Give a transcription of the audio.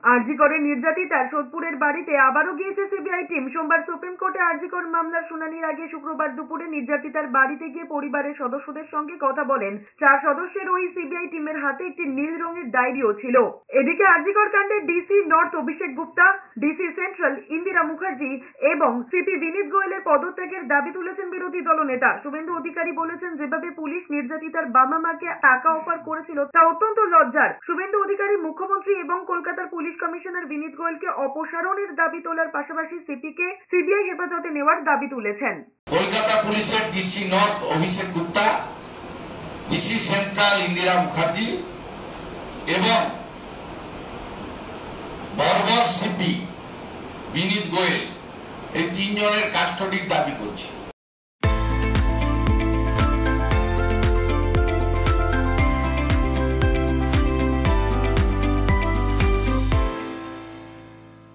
আরজিকরে নির্যাতিতার সোদপুরের বাড়িতে আবারও গিয়েছে সিবিআই টিম। সোমবার সুপ্রিম কোর্টে আরজিকর মামলার শুনানির আগে শুক্রবার দুপুরে নির্যাতিতার বাড়িতে গিয়ে পরিবারের সদস্যদের সঙ্গে কথা বলেন। 4 সদস্যের ওই সিবিআই টিমের হাতে একটি নীল রঙের ডায়েরিও ছিল। এদিকে আরজিকর কাণ্ডে ডিসি নর্থ অভিষেক গুপ্তা, ডিসি সেন্ট্রাল ইন্দিরা মুখার্জি এবং সিপি বিনীত গোয়েলের পদত্যাগের দাবি তুলেছেন বিরোধী দলনেতা শুভেন্দু অধিকারী। বলেছেন, যেভাবে পুলিশ নির্যাতিতার বাবা মাকে টাকা অফার করেছিল তা অত্যন্ত লজ্জার। শুভেন্দু অধিকারী মুখ্যমন্ত্রী এবং কলকাতার পুলিশ কমিশনার বিনীত গোয়েলকে অপসারণের দাবি তোলার পাশাপাশি সিপিকে সিবিআই হেফাজতে নেওয়ার দাবি তুলেছেন। কলকাতা পুলিশের ডিসি নর্থ অভিষেক গুপ্তা, ডিসি সেন্ট্রাল ইন্দিরা মুখার্জি এবং বর্বর সিপি বিনীত গোয়েল এই 3 জনের কাস্টডির দাবি করছি।